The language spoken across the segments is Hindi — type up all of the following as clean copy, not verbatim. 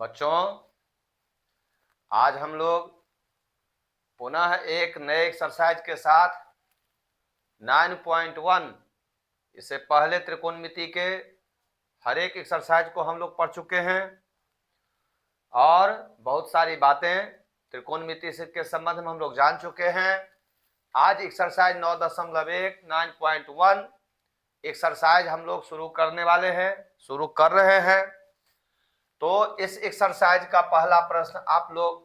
बच्चों, आज हम लोग पुनः एक नए एक्सरसाइज के साथ 9.1 इससे पहले त्रिकोणमिति के हर एक एक्सरसाइज को हम लोग पढ़ चुके हैं और बहुत सारी बातें त्रिकोणमिति से के संबंध में हम लोग जान चुके हैं। आज एक्सरसाइज 9.1 9.1 एक्सरसाइज हम लोग शुरू कर रहे हैं। तो इस एक्सरसाइज का पहला प्रश्न आप लोग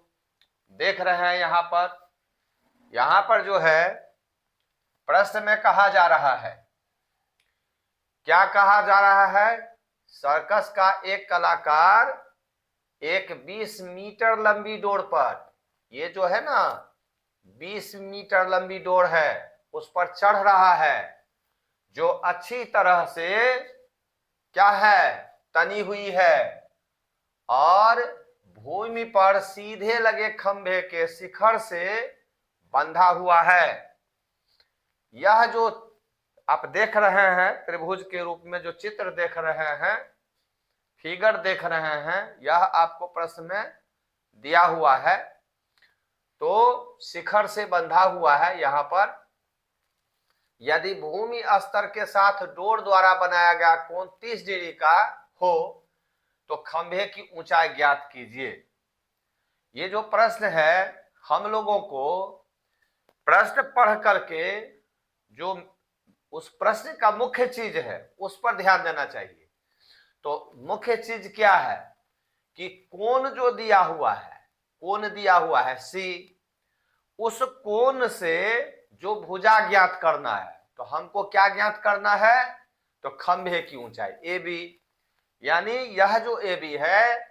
देख रहे हैं। यहाँ पर जो है प्रश्न में कहा जा रहा है, क्या कहा जा रहा है? सर्कस का एक कलाकार एक 20 मीटर लंबी डोर पर, ये जो है ना 20 मीटर लंबी डोर है, उस पर चढ़ रहा है जो अच्छी तरह से क्या है, तनी हुई है और भूमि पर सीधे लगे खंभे के शिखर से बंधा हुआ है। यह जो आप देख रहे हैं त्रिभुज के रूप में जो चित्र देख रहे हैं, फिगर देख रहे हैं, यह आपको प्रश्न में दिया हुआ है। तो शिखर से बंधा हुआ है। यहाँ पर यदि भूमि स्तर के साथ डोर द्वारा बनाया गया कोण 30 डिग्री का हो तो खंभे की ऊंचाई ज्ञात कीजिए। ये जो प्रश्न है, हम लोगों को प्रश्न पढ़ करके जो उस प्रश्न का मुख्य चीज है उस पर ध्यान देना चाहिए। तो मुख्य चीज क्या है कि कोण जो दिया हुआ है, कोण दिया हुआ है सी, उस कोण से जो भुजा ज्ञात करना है। तो हमको क्या ज्ञात करना है? तो खंभे की ऊंचाई ए बी, यानी यह जो ए बी है,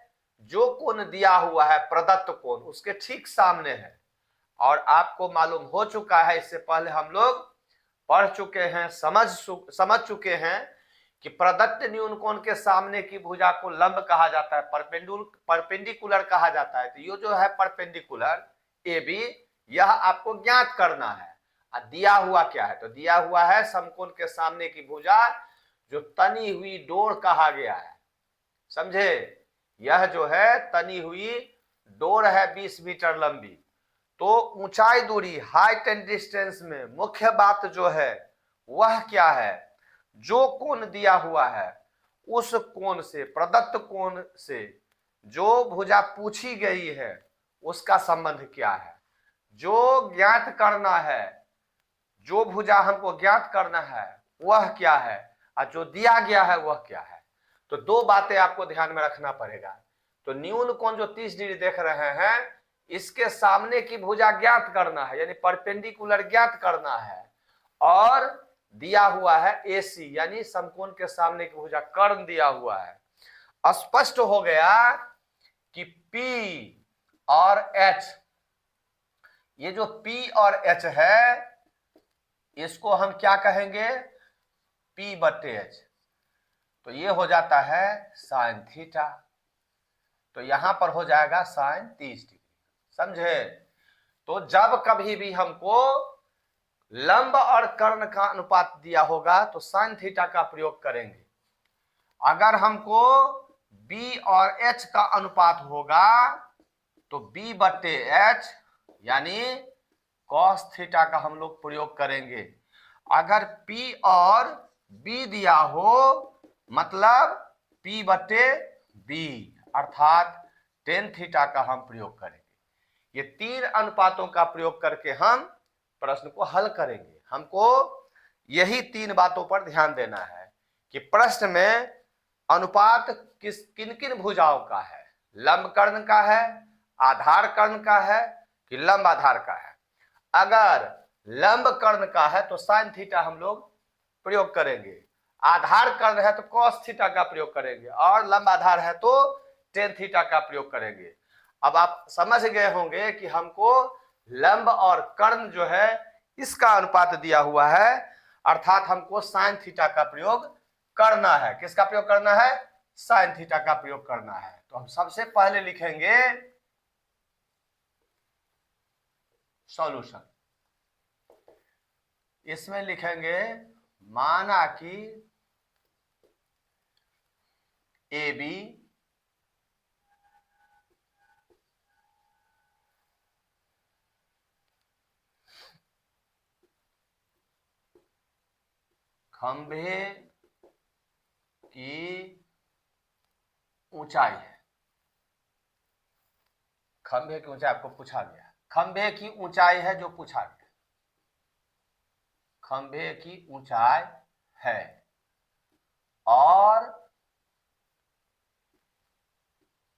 जो कोण दिया हुआ है प्रदत्त कोण उसके ठीक सामने है। और आपको मालूम हो चुका है, इससे पहले हम लोग पढ़ चुके हैं, समझ चुके हैं कि प्रदत्त न्यून कोण के सामने की भुजा को लंब कहा जाता है, परपेंडिकुलर कहा जाता है। तो ये जो है परपेंडिकुलर ए बी, यह आपको ज्ञात करना है। दिया हुआ क्या है? तो दिया हुआ है समकोण के सामने की भुजा जो तनी हुई डोर कहा गया है। समझे? यह जो है तनी हुई डोर है 20 मीटर लंबी। तो ऊंचाई दूरी, हाइट एंड डिस्टेंस में मुख्य बात जो है वह क्या है? जो कोण दिया हुआ है उस कोण से, प्रदत्त कोण से जो भुजा पूछी गई है उसका संबंध क्या है? जो ज्ञात करना है, जो भुजा हमको ज्ञात करना है वह क्या है और जो दिया गया है वह क्या है? तो दो बातें आपको ध्यान में रखना पड़ेगा। तो न्यून कोण जो 30 डिग्री देख रहे हैं, इसके सामने की भुजा ज्ञात करना है, यानी परपेंडिकुलर ज्ञात करना है। और दिया हुआ है AC, यानी समकोण के सामने की भुजा कर्ण दिया हुआ है। स्पष्ट हो गया कि P और H, ये जो P और H है इसको हम क्या कहेंगे? P/H। तो ये हो जाता है साइन थीटा। तो यहां पर हो जाएगा साइन 30 डिग्री। समझे? तो जब कभी भी हमको लंब और कर्ण का अनुपात दिया होगा तो साइन थीटा का प्रयोग करेंगे। अगर हमको B और H का अनुपात होगा तो B/H यानी कॉस थीटा का हम लोग प्रयोग करेंगे। अगर P और B दिया हो मतलब P/B अर्थात टेन थीटा का हम प्रयोग करेंगे। ये तीन अनुपातों का प्रयोग करके हम प्रश्न को हल करेंगे। हमको यही तीन बातों पर ध्यान देना है कि प्रश्न में अनुपात किन किन भुजाओं का है? लंब कर्ण का है, आधार कर्ण का है कि लंब आधार का है? अगर लंब कर्ण का है तो साइन थीटा हम लोग प्रयोग करेंगे, आधार कर्ण है तो कॉस थीटा का प्रयोग करेंगे और लंब आधार है तो टेन थीटा का प्रयोग करेंगे। अब आप समझ गए होंगे कि हमको लंब और कर्ण जो है इसका अनुपात दिया हुआ है, अर्थात हमको साइन थीटा का प्रयोग करना है। किसका प्रयोग करना है? साइन थीटा का प्रयोग करना है। तो हम सबसे पहले लिखेंगे सॉल्यूशन। इसमें लिखेंगे माना कि AB खंभे की ऊंचाई है। खंभे की ऊंचाई आपको पूछा गया, खंभे की ऊंचाई है जो पूछा गया, खंभे की ऊंचाई है और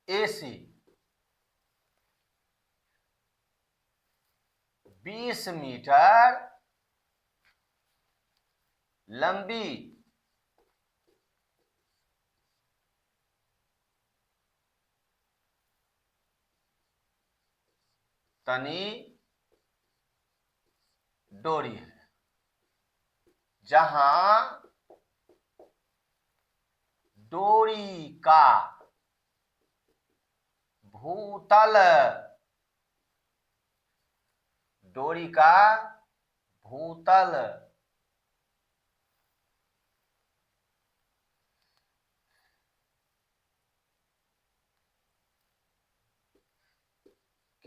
एसी 20 मीटर लंबी तनी डोरी है, जहां डोरी का भूतल, डोरी का भूतल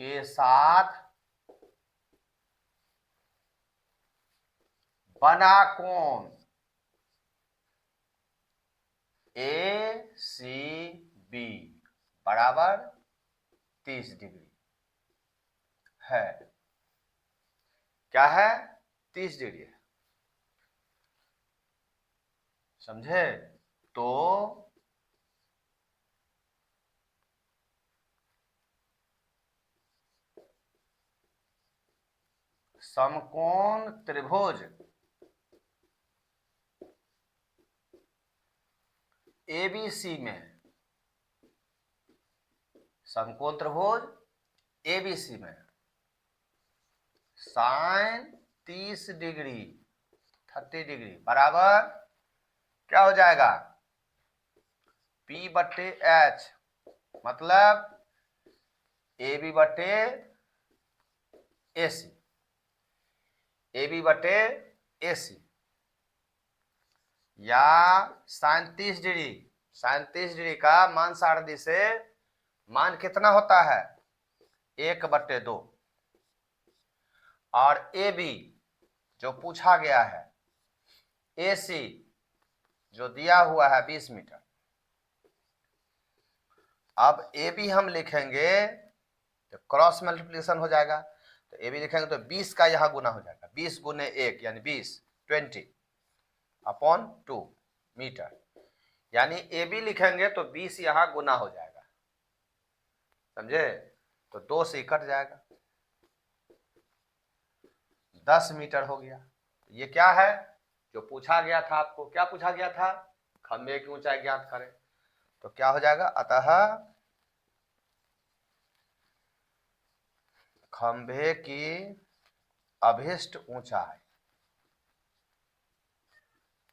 के साथ बना कोण ACB बराबर 30 डिग्री है। क्या है? 30 डिग्री है। समझे? तो समकोण त्रिभुज ABC में, समकोण त्रिभुज ABC में साइन 30 डिग्री 30 डिग्री बराबर क्या हो जाएगा? P/H, मतलब AB/AC, AB/AC या साइन 30 डिग्री, साइन 30 डिग्री का मान सारणी से मान कितना होता है? 1/2 और AB जो पूछा गया है, AC जो दिया हुआ है 20 मीटर। अब AB हम लिखेंगे तो क्रॉस मल्टीप्लिकेशन हो जाएगा, तो AB लिखेंगे तो 20 का यहां गुना हो जाएगा, 20 गुने 1 यानी 20/2 मीटर, यानी AB लिखेंगे तो 20 यहां गुना हो जाएगा। समझे? तो 2 से कट जाएगा, 10 मीटर हो गया। ये क्या है जो पूछा गया था? आपको क्या पूछा गया था? खंभे की ऊंचाई ज्ञात करें। तो क्या हो जाएगा? अतः खंभे की अभिष्ट ऊंचाई,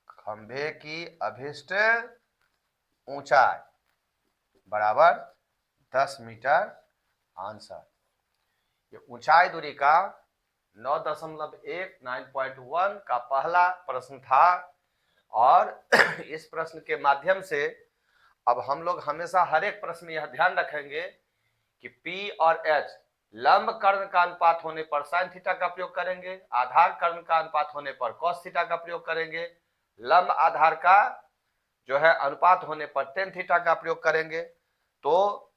खंभे की अभिष्ट ऊंचाई बराबर 10 मीटर। आंसर ये ऊंचाई दूरी का 9.1 का पहला प्रश्न था। और इस प्रश्न के माध्यम से अब हम लोग हमेशा हर एक प्रश्न में यह ध्यान रखेंगे कि P और H लंब कर्ण का अनुपात होने पर साइन थीटा का प्रयोग करेंगे, आधार कर्ण का अनुपात होने पर कॉस थीटा का प्रयोग करेंगे, लंब आधार का जो है अनुपात होने पर टेन थीटा का प्रयोग करेंगे। तो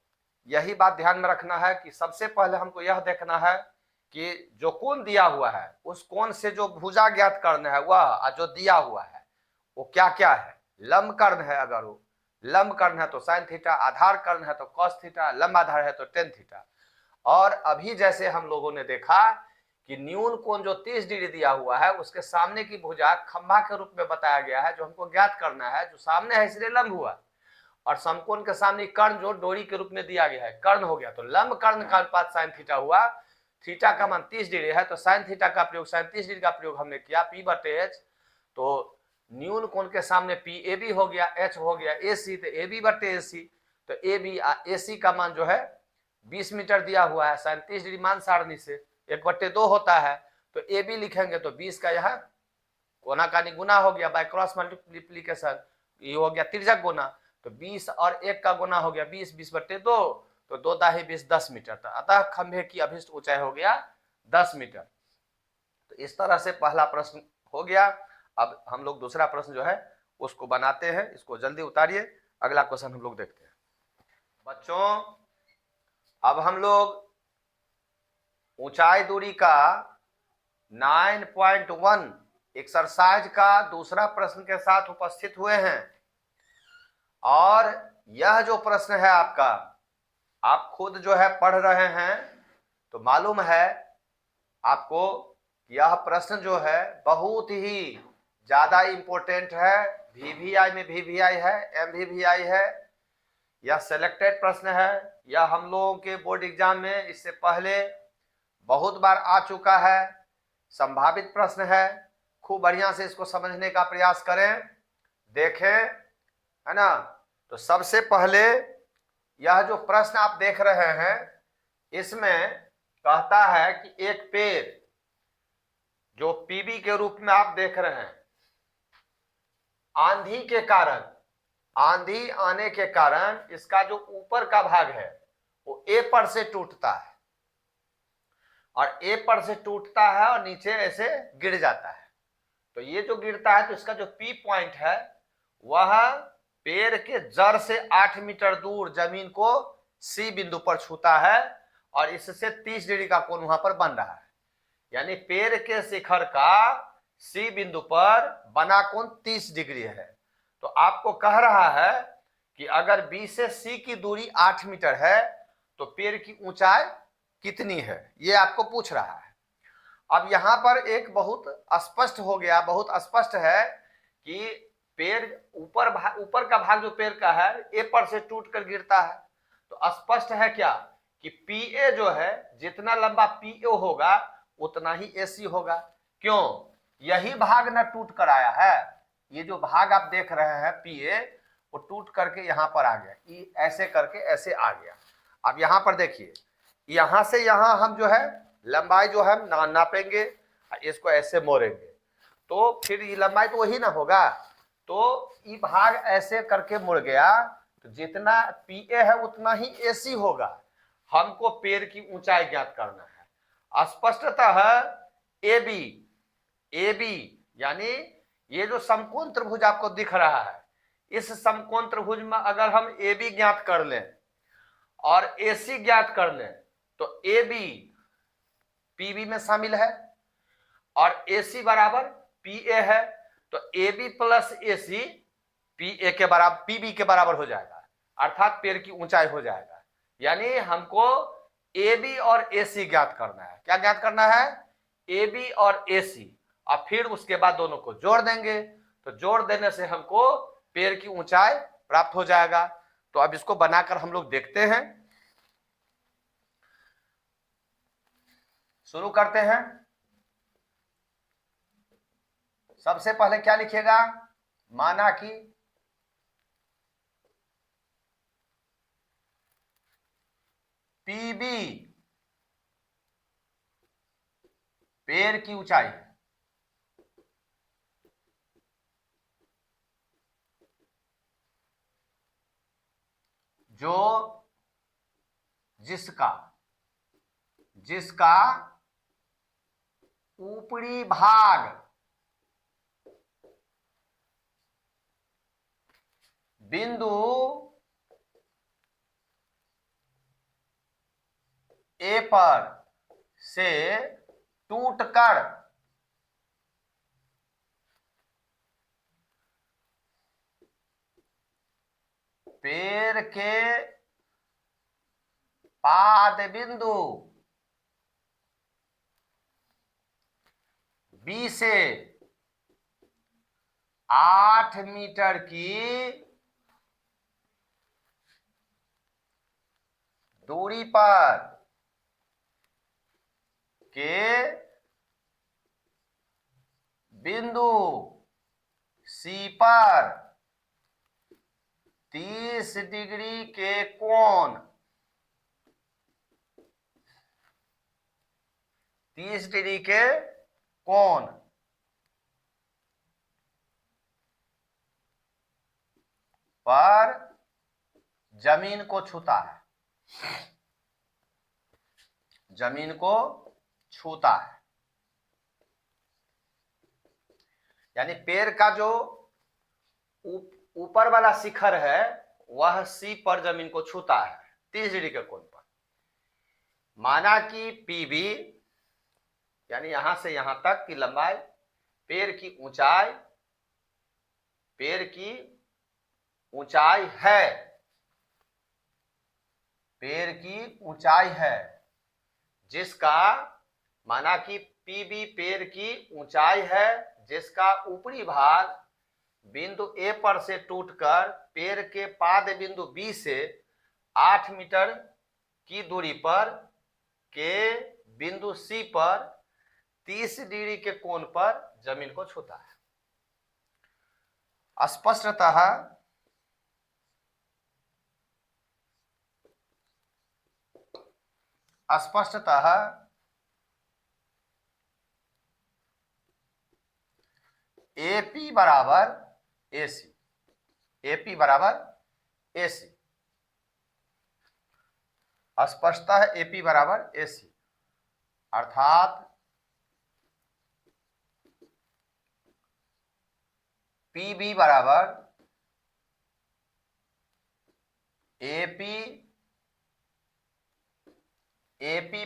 यही बात ध्यान में रखना है कि सबसे पहले हमको यह देखना है कि जो कोण दिया हुआ है उस कोण से जो भुजा ज्ञात करना है वह जो दिया हुआ है वो क्या क्या है। लंब कर्ण है, अगर वो लंब कर्ण है तो साइन थीटा, आधार कर्ण है तो कॉस थीटा, लंब आधार है तो टेन थीटा। और अभी जैसे हम लोगों ने देखा कि न्यून कोण जो 30 डिग्री दिया हुआ है उसके सामने की भुजा खंभा के रूप में बताया गया है, जो हमको ज्ञात करना है, जो सामने है इसलिए लंब हुआ, और समकोण के सामने कर्ण जो डोरी के रूप में दिया गया है कर्ण हो गया। तो लंब कर्ण का अनुपात साइन थीटा हुआ, थीटा का मान 30 डिग्री है तो साइन थीटा का प्रयोग, साइन 30 डिग्री का प्रयोग हमने किया P/H। तो न्यून कोण के सामने PAB हो गया, H हो गया AC, तो AB/AC, तो AB AC का मान जो है 20 मीटर दिया हुआ है, साइन 30 डिग्री मान सारणी से 1/2 होता है, तो AB लिखेंगे तो 20 का यहाँ कोना का गुना हो गया बाय क्रॉस मल्टीप्लीकेशन, ये हो गया तिर्यक गुना, तो 20 और 1 का गुना हो गया 20, 20/2, तो 2 दाही 20, 10 मीटर। तो अतः खंभे की अभिष्ट ऊंचाई हो गया 10 मीटर। तो इस तरह से पहला प्रश्न हो गया। अब हम लोग दूसरा प्रश्न जो है उसको बनाते हैं, इसको जल्दी उतारिए, अगला क्वेश्चन हम लोग देखते हैं। बच्चों अब हम लोग ऊंचाई दूरी का 9.1 एक्सरसाइज का दूसरा प्रश्न के साथ उपस्थित हुए हैं। और यह जो प्रश्न है आपका, आप खुद जो है पढ़ रहे हैं तो मालूम है आपको यह प्रश्न जो है बहुत ही ज्यादा इंपॉर्टेंट है। वीवीआई में वीवीआई है, एमवीवीआई है, यह सिलेक्टेड प्रश्न है। यह हम लोगों के बोर्ड एग्जाम में इससे पहले बहुत बार आ चुका है, संभावित प्रश्न है। खूब बढ़िया से इसको समझने का प्रयास करें, देखें, है ना। तो सबसे पहले यह जो प्रश्न आप देख रहे हैं इसमें कहता है कि एक पेड़ जो पीबी के रूप में आप देख रहे हैं, आंधी के कारण, आंधी आने के कारण इसका जो ऊपर का भाग है वो ए पर से टूटता है, और ए पर से टूटता है और नीचे ऐसे गिर जाता है। तो ये जो गिरता है तो इसका जो पी पॉइंट है वह पेड़ के जड़ से 8 मीटर दूर जमीन को सी बिंदु पर छूता है, और इससे 30 डिग्री का कोण वहां पर बन रहा है। यानी पेड़ के शिखर का सी बिंदु पर बना कोण 30 डिग्री है। तो आपको कह रहा है कि अगर बी से सी की दूरी 8 मीटर है तो पेड़ की ऊंचाई कितनी है, ये आपको पूछ रहा है। अब यहां पर एक बहुत स्पष्ट हो गया, बहुत स्पष्ट है कि पेड़ ऊपर का भाग जो पेड़ का है ए पर से टूट कर गिरता है। तो स्पष्ट है क्या कि पी ए जो है, जितना लंबा पी ए होगा उतना ही एसी होगा। क्यों? यही भाग ना टूट कर आया है, ये जो भाग आप देख रहे हैं पी ए, वो टूट करके यहां पर आ गया, ऐसे करके ऐसे आ गया। अब यहां पर देखिए, यहां से यहां हम जो है लंबाई जो है नापेंगे, इसको ऐसे मोड़ेंगे तो फिर ये लंबाई तो वही ना होगा। तो ये भाग ऐसे करके मुड़ गया, तो जितना पी ए है उतना ही एसी होगा। हमको पेड़ की ऊंचाई ज्ञात करना है। स्पष्टतः ए बी यानी ये जो समकोण त्रिभुज आपको दिख रहा है, इस समकोण त्रिभुज में अगर हम ए बी ज्ञात कर लें और ए सी ज्ञात कर लें तो ए बी पीबी में शामिल है और ए सी बराबर पी ए है, तो A B plus A C P A के बराबर, पीबी के बराबर हो जाएगा, अर्थात पेड़ की ऊंचाई हो जाएगा। यानी हमको ए बी और ए सी ज्ञात करना है। क्या ज्ञात करना है? ए बी और ए सी, और फिर उसके बाद दोनों को जोड़ देंगे, तो जोड़ देने से हमको पेड़ की ऊंचाई प्राप्त हो जाएगा। तो अब इसको बनाकर हम लोग देखते हैं, शुरू करते हैं। सबसे पहले क्या लिखिएगा? माना कि पीबी पेड़ की ऊंचाई है, जो जिसका ऊपरी भाग बिंदु ए पर से टूटकर पेड़ के पाद बिंदु बी से 8 मीटर की दूरी पर के बिंदु सी पर 30 डिग्री के कोण, 30 डिग्री के कोण पर जमीन को छूता है, जमीन को छूता है। यानी पेड़ का जो ऊपर वाला शिखर है वह सी पर जमीन को छूता है 30 डिग्री के कोण पर। माना कि पीबी यानी यहां से यहां तक की लंबाई, पेड़ की ऊंचाई है, पेड़ की ऊंचाई है जिसका, माना कि पीबी पेड़ की ऊंचाई है जिसका ऊपरी भाग बिंदु ए पर से टूटकर पेड़ के पाद बिंदु बी से 8 मीटर की दूरी पर के बिंदु सी पर 30 डिग्री के कोण पर जमीन को छूता है। स्पष्टतः AP बराबर AC, AP बराबर AC, स्पष्टतः AP बराबर AC, अर्थात PB बराबर AP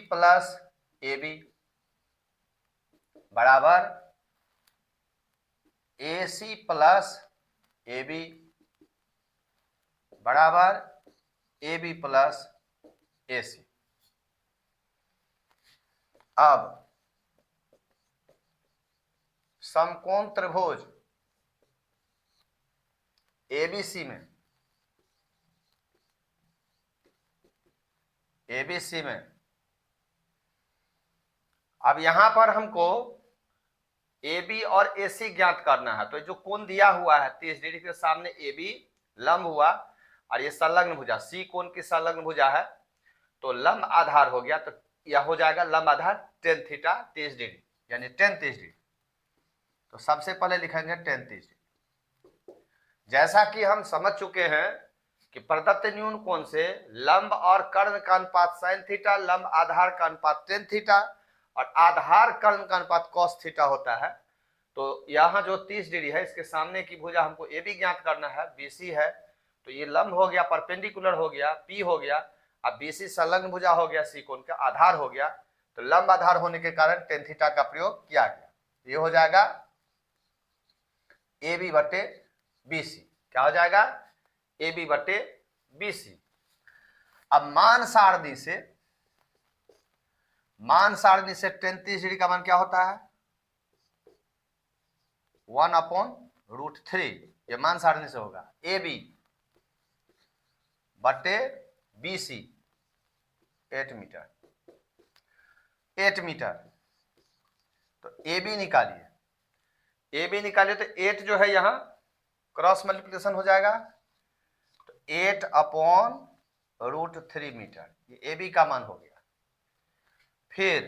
प्लस AB बराबर AC प्लस AB बराबर AB प्लस AC। अब समकोण त्रिभुज ABC में अब यहां पर हमको AB और AC ज्ञात करना है। तो जो कोण दिया हुआ है 30 डिग्री के सामने AB लंब हुआ और ये संलग्न भुजा C कोण की संलग्न भुजा है, तो लंब आधार हो गया, तो यह हो जाएगा लंब आधार tan थीटा 30 डिग्री यानी tan 30 डिग्री। तो सबसे पहले लिखेंगे tan 30 डिग्री। जैसा कि हम समझ चुके हैं कि प्रदत्त न्यून कोण से लंब और कर्ण का अनुपात sin थीटा, लंब आधार का अनुपात tan थीटा और आधार कर्ण का अनुपात cos थीटा होता है। तो यहाँ जो 30 डिग्री है इसके सामने की भुजा हमको AB ज्ञात करना है, BC है, तो ये लंब हो गया, परपेंडिकुलर हो गया, P हो गया, अब BC संलग्न भुजा हो गया, C कोण का आधार हो गया। तो लंब आधार होने के कारण tan थीटा का प्रयोग किया गया। ये हो जाएगा AB बटे BC। क्या हो जाएगा? AB बटे BC। अब मान सारणी से tan 30 डिग्री का मान क्या होता है? 1/√3। ये मान सारणी से होगा। AB बटे BC 8 मीटर, 8 मीटर। तो AB निकालिए तो 8 जो है यहां क्रॉस मल्टीप्लिकेशन हो जाएगा, तो 8/√3 मीटर, ये AB का मान हो गया। फिर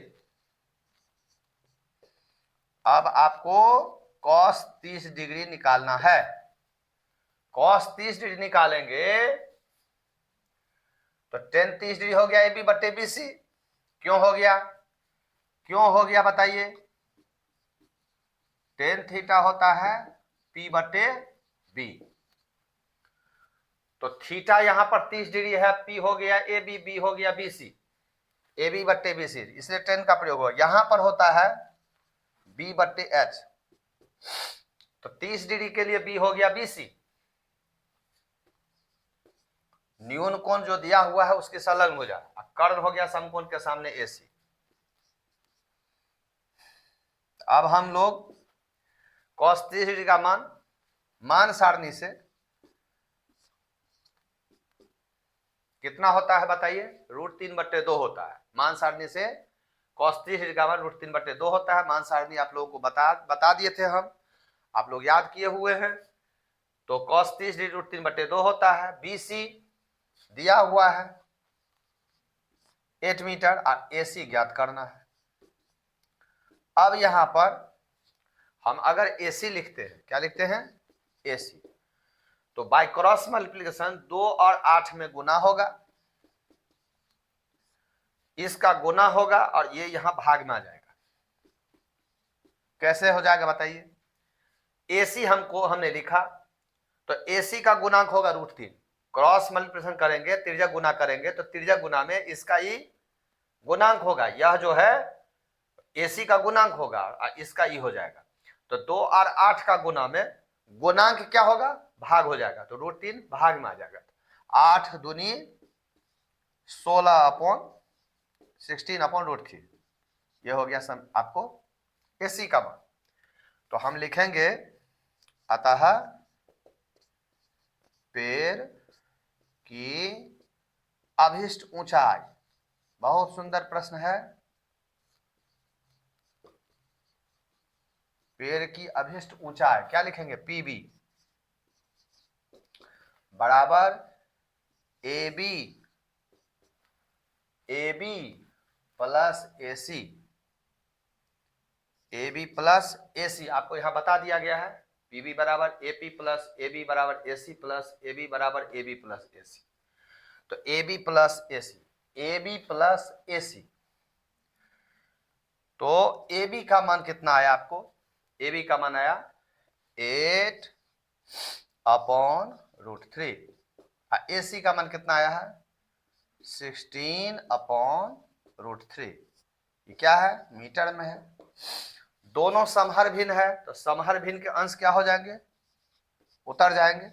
अब आपको cos 30 डिग्री निकालना है। cos 30 डिग्री निकालेंगे तो tan 30 डिग्री हो गया AB बटे BC। क्यों हो गया बताइए? tan थीटा होता है P बटे B, तो थीटा यहां पर 30 डिग्री है, P हो गया AB, B हो गया BC, AB बटे BC, इसलिए tan का प्रयोग हुआ। यहां पर होता है B बटे H, तो 30 डिग्री के लिए B हो गया BC, न्यून कोण जो दिया हुआ है उसके संलग्न भुजा, कर्ण हो गया समकोण के सामने AC। अब हम लोग cos 30 डिग्री का मान सारणी से कितना होता है बताइए? √3/2 होता है। मान सारणी से cos 30 डिग्री का मान √3/2 होता है। मान सारणी आप लोगों को बता दिए थे हम, आप लोग याद किए हुए हैं। तो cos 30 डिग्री √3/2 होता है। BC दिया हुआ है 8 मीटर और AC ज्ञात करना है। अब यहां पर हम अगर AC लिखते हैं, क्या लिखते हैं? AC, तो बाय क्रॉस मल्टीप्लिकेशन 2 और 8 में गुना होगा, इसका गुना होगा और ये यहां भाग में आ जाएगा। कैसे हो जाएगा बताइए? AC हमने लिखा, तो AC का गुणांक होगा √3। क्रॉस मल्टीप्लिकेशन करेंगे, त्रिज्या गुना करेंगे, तो त्रिज्या गुना में इसका ही गुणांक होगा। यह जो है AC का गुणांक होगा, इसका ई हो जाएगा। तो 2 और 8 का गुना में गुणांक क्या होगा, भाग हो जाएगा, तो √3 भाग में आ जाएगा। 8 दूनी 16/16/√3, ये हो गया आपको AC का मान। तो हम लिखेंगे अतः पेड़ की अभिष्ट ऊंचाई, बहुत सुंदर प्रश्न है। पेड़ की अभिष्ट ऊंचाई क्या लिखेंगे, PB बराबर AB plus AC, AB plus AC आपको यहां बता दिया गया है। PB बराबर AP प्लस AB बराबर AC प्लस AB बराबर AB प्लस AC। तो AB प्लस AC, तो AB का मान कितना आया आपको, AB का मान आया 8/√3। AC का मान कितना आया है 16/√3। ये क्या है, मीटर में है। दोनों समहर भिन्न है, तो समहर भिन्न के अंश क्या हो जाएंगे, उतर जाएंगे,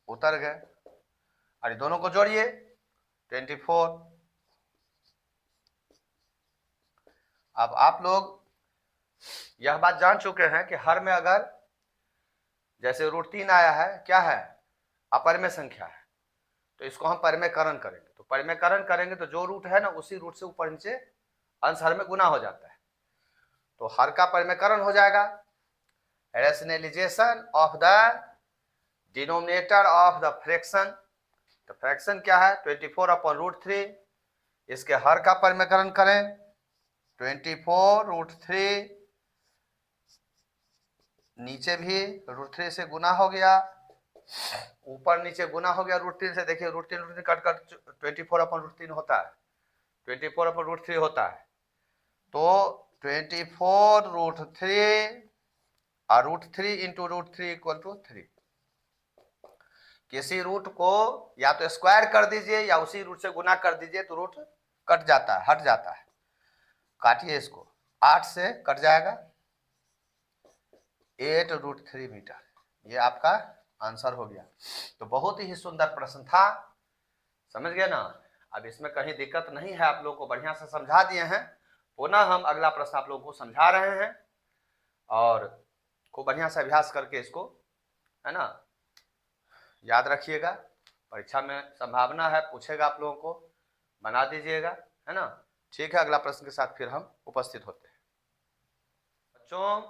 उतर गए। और दोनों को जोड़िए 24। अब आप लोग यह बात जान चुके हैं कि हर में अगर जैसे √3 आया है, क्या है, अपरिमेय संख्या है, तो इसको हम परिमेयकरण करेंगे। तो परिमेयकरण करेंगे तो जो रूट है ना, उसी रूट से ऊपर नीचे अंश हर में गुना हो जाता है, तो हर का परिमेयकरण हो जाएगा। Rationalisation of the denominator of the fraction, तो फ्रैक्शन क्या है 24/√3, इसके हर का परिमेयकरण करें 24√3, नीचे भी √3 से गुना हो गया, ऊपर नीचे गुना हो गया √3 से। देखिए √3 कट 24/√3 होता है, 24/√3 होता है। तो 24√3 और √3 इंटू √3 इक्वल टू 3। किसी रूट को या तो स्क्वायर कर दीजिए या उसी रूट से गुना कर दीजिए, तो रूट कट जाता है, हट जाता है। काटिए इसको, 8 से कट जाएगा 8√3 मीटर, ये आपका आंसर हो गया। तो बहुत ही सुंदर प्रश्न था, समझ गए ना। अब इसमें कहीं दिक्कत नहीं है, आप लोग को बढ़िया से समझा दिए हैं। पुनः हम अगला प्रश्न आप लोगों को समझा रहे हैं, और खूब बढ़िया से अभ्यास करके इसको, है ना, याद रखिएगा। परीक्षा में संभावना है पूछेगा, आप लोगों को बना दीजिएगा, है ना। ठीक है, अगला प्रश्न के साथ फिर हम उपस्थित होते हैं। बच्चों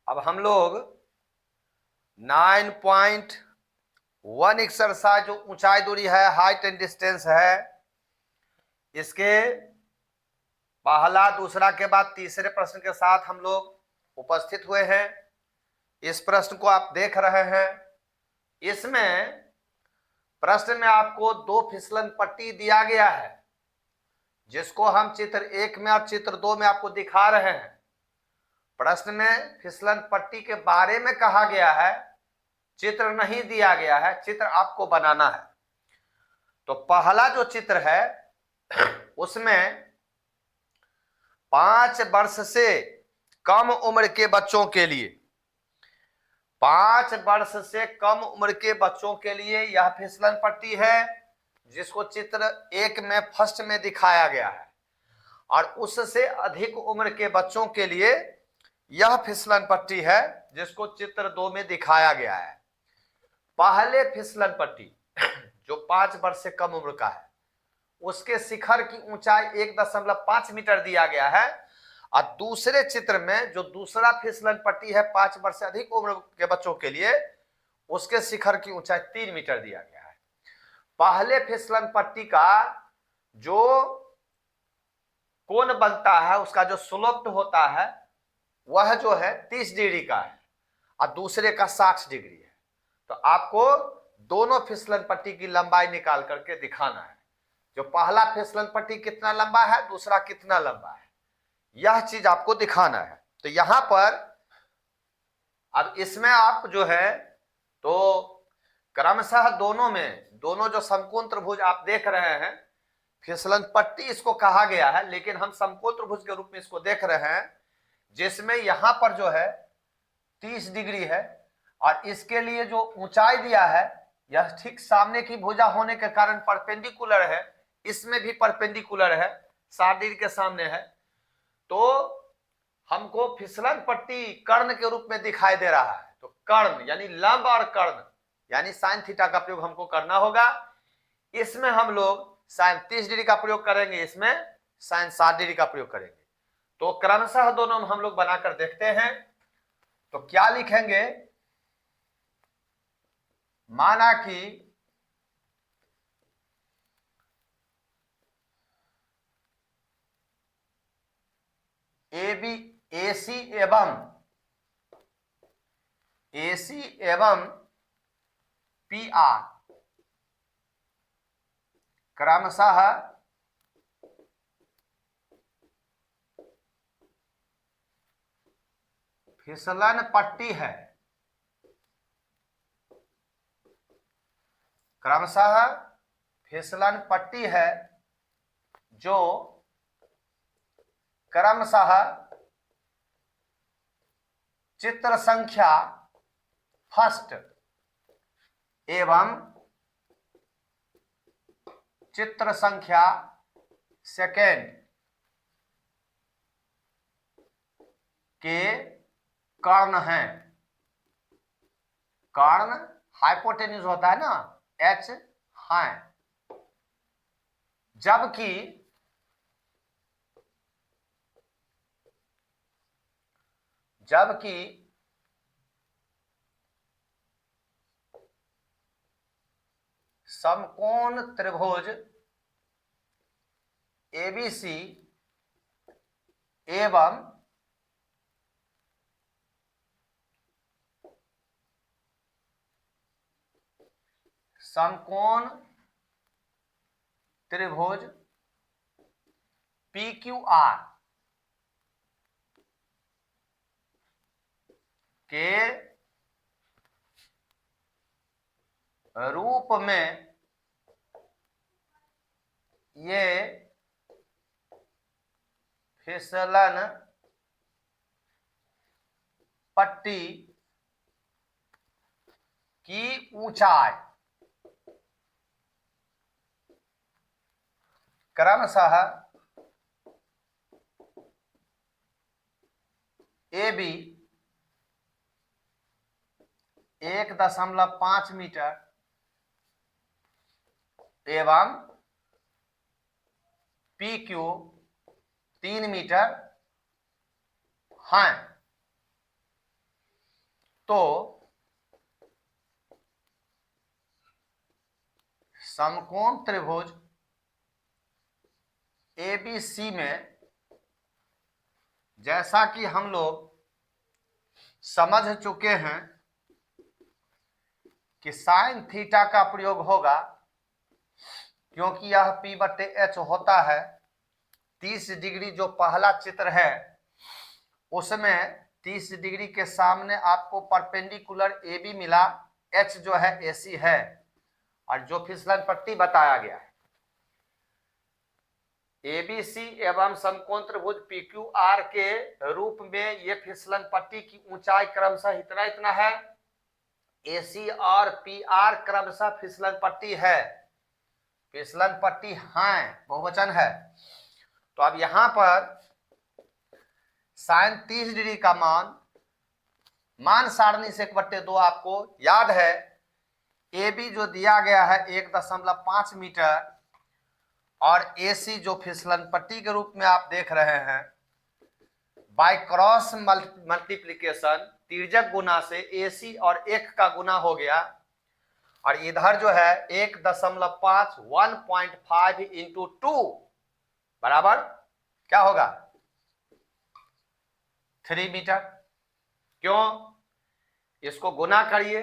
अब हम लोग 9.1 एक्सरसाइज जो ऊंचाई दूरी है, हाइट एंड डिस्टेंस है, इसके पहला दूसरा के बाद तीसरे प्रश्न के साथ हम लोग उपस्थित हुए हैं। इस प्रश्न को आप देख रहे हैं। इसमें प्रश्न में आपको 2 फिसलन पट्टी दिया गया है, जिसको हम चित्र 1 में और चित्र 2 में आपको दिखा रहे हैं। प्रश्न में फिसलन पट्टी के बारे में कहा गया है, चित्र नहीं दिया गया है, चित्र आपको बनाना है। तो पहला जो चित्र है उसमें 5 वर्ष से कम उम्र के बच्चों के लिए, 5 वर्ष से कम उम्र के बच्चों के लिए यह फिसलन पट्टी है, जिसको चित्र 1 में फर्स्ट में दिखाया गया है। और उससे अधिक उम्र के बच्चों के लिए यह फिसलन पट्टी है, जिसको चित्र 2 में दिखाया गया है। पहले फिसलन पट्टी जो 5 वर्ष से कम उम्र का है, उसके शिखर की ऊंचाई 1.5 मीटर दिया गया है। और दूसरे चित्र में जो दूसरा फिसलन पट्टी है 5 वर्ष से अधिक उम्र के बच्चों के लिए, उसके शिखर की ऊंचाई 3 मीटर दिया गया है। पहले फिसलन पट्टी का जो कोण बनता है, उसका जो स्लोप होता है, वह जो है 30 डिग्री का है, और दूसरे का 60 डिग्री है। तो आपको दोनों फिसलन पट्टी की लंबाई निकाल करके दिखाना है। जो पहला फिसलन पट्टी कितना लंबा है, दूसरा कितना लंबा है, यह चीज आपको दिखाना है। तो यहां पर अब इसमें आप जो है तो क्रमशः दोनों जो समकोण त्रिभुज आप देख रहे हैं, फिसलन पट्टी इसको कहा गया है, लेकिन हम समकोण त्रिभुज के रूप में इसको देख रहे हैं, जिसमें यहां पर जो है 30 डिग्री है और इसके लिए जो ऊंचाई दिया है यह ठीक सामने की भुजा होने के कारण परपेंडिकुलर है, इसमें भी परपेंडिकुलर है, 60 डिग्री के सामने है। तो हमको फिसलन पट्टी कर्ण के रूप में दिखाई दे रहा है। तो कर्ण यानी लंब और कर्ण यानी साइन थीटा का प्रयोग हमको करना होगा। इसमें हम लोग साइन 30 डिग्री का प्रयोग करेंगे, इसमें साइन 60 डिग्री का प्रयोग करेंगे। तो क्रमशः दोनों हम लोग बनाकर देखते हैं। तो क्या लिखेंगे, माना कि एसी एवं पी आर क्रमशः फिसलन पट्टी है, क्रमशः फिसलन पट्टी है जो क्रमशः चित्र संख्या फर्स्ट एवं चित्र संख्या सेकेंड के कर्ण हैं। कर्ण हाइपोटेन्यूज होता है ना, एच है, जबकि समकोण त्रिभुज एबीसी एवं समकोण त्रिभुज PQR के रूप में ये फिसलन पट्टी की ऊंचाई क्रमशः AB 1.5 मीटर एवं PQ 3 मीटर हैं। तो समकोण त्रिभुज ABC में जैसा कि हम लोग समझ चुके हैं कि साइन थीटा का प्रयोग होगा, क्योंकि यह P/H होता है। 30 डिग्री जो पहला चित्र है उसमें 30 डिग्री के सामने आपको परपेंडिकुलर AB मिला, H जो है AC है, और जो फिसलन पट्टी बताया गया है ABC एवं समकोण त्रिभुज PQR के रूप में ये फिसलन पट्टी की ऊंचाई क्रमशः इतना इतना है। AC और PR क्रमशः फिसलन पट्टी है, फिसलन पट्टी हैं, बहुवचन है। तो अब यहां पर साइन 30 डिग्री का मान सारणी से 1/2 आपको याद है। AB जो दिया गया है 1.5 मीटर और AC जो फिसलन पट्टी के रूप में आप देख रहे हैं, बाय क्रॉस मल्टीप्लिकेशन तिर्यक गुना से AC और 1 का गुना हो गया, और इधर जो है 1.5 इंटू 2 बराबर क्या होगा 3 मीटर। क्यों, इसको गुना करिए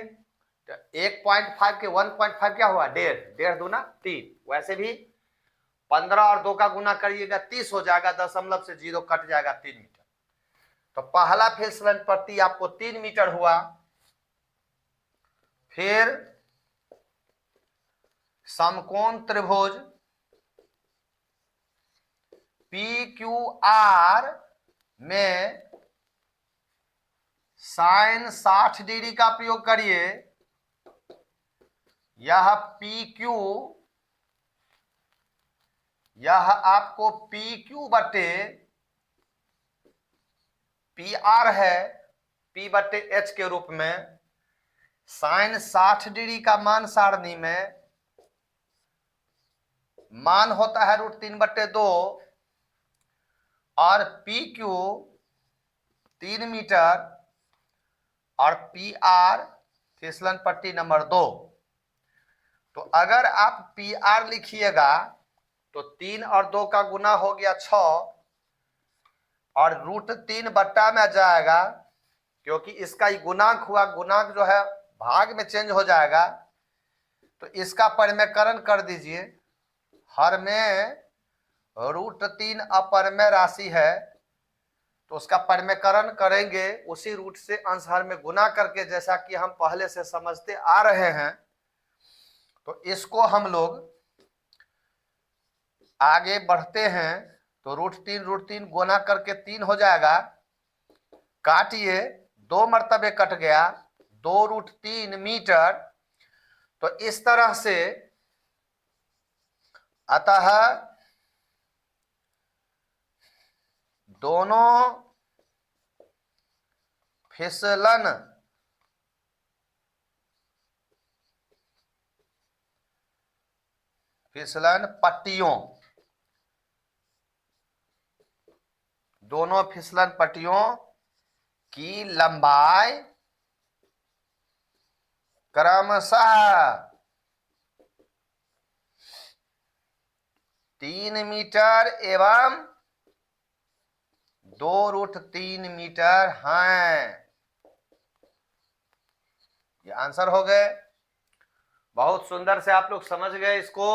तो 1.5 के 1.5 क्या हुआ 1.5 दूना 3, वैसे भी 15 और 2 का गुना करिएगा 30 हो जाएगा, दशमलव से 0 कट जाएगा 3 मीटर। तो पहला फिसलन पट्टी आपको 3 मीटर हुआ। फिर समकोण त्रिभुज PQR में साइन 60 डिग्री का प्रयोग करिए। यह PQ, यह आपको PQ बटे PR है, P बटे H के रूप में। साइन 60 डिग्री का मान सारणी में मान होता है √3/2 और PQ 3 मीटर और PR फिसलन पट्टी नंबर 2। तो अगर आप PR लिखिएगा तो 3 और 2 का गुना हो गया 6 और √3 बट्टा में जाएगा, क्योंकि इसका ही गुणांक हुआ। गुणांक जो है भाग में चेंज हो जाएगा, तो इसका परिमेयकरण कर दीजिए। हर में √3 अपरिमेय राशि है, तो उसका परिमेयकरण करेंगे उसी रूट से अंश हर में गुना करके, जैसा कि हम पहले से समझते आ रहे हैं। तो इसको हम लोग आगे बढ़ते हैं तो √3 गुना करके 3 हो जाएगा। काटिए, 2 मर्तबे कट गया, 2√3 मीटर। तो इस तरह से अतः दोनों फिसलन पट्टियों, दोनों फिसलन पट्टियों की लंबाई क्रमशः 3 मीटर एवं 2√3 मीटर हैं। ये आंसर हो गए। बहुत सुंदर से आप लोग समझ गए इसको।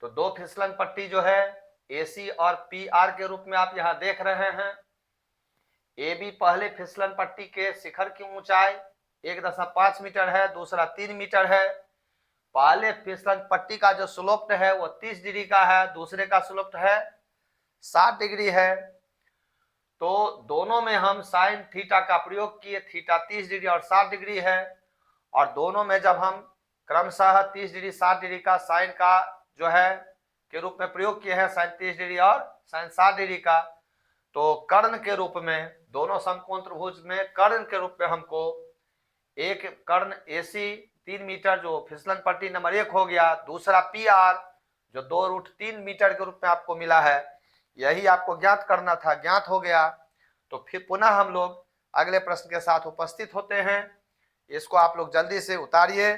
तो 2 फिसलन पट्टी जो है AC और PR के रूप में आप यहां देख रहे हैं। AB पहले फिसलन पट्टी के शिखर की ऊंचाई 1.5 मीटर है, दूसरा 3 मीटर है। पहले फिसलन पट्टी का जो स्लोप है वो 30 डिग्री का है, दूसरे का स्लोप है 60 डिग्री है। तो दोनों में हम साइन थीटा का प्रयोग किए। थीटा 30 डिग्री और 60 डिग्री है, और दोनों में जब हम क्रमशः 30 डिग्री 60 डिग्री का साइन का जो है के रूप में प्रयोग किए हैं, साइन 30 डिग्री और साइन 60 डिग्री का, तो कर्ण के रूप में दोनों समकोण त्रिभुज में कर्ण के रूप में हमको एक कर्ण AC 3 मीटर जो फिसलन पट्टी नंबर 1 हो गया, दूसरा PR जो 2√3 मीटर के रूप में आपको मिला है। यही आपको ज्ञात करना था, ज्ञात हो गया। तो फिर पुनः हम लोग अगले प्रश्न के साथ उपस्थित होते हैं। इसको आप लोग जल्दी से उतारिए।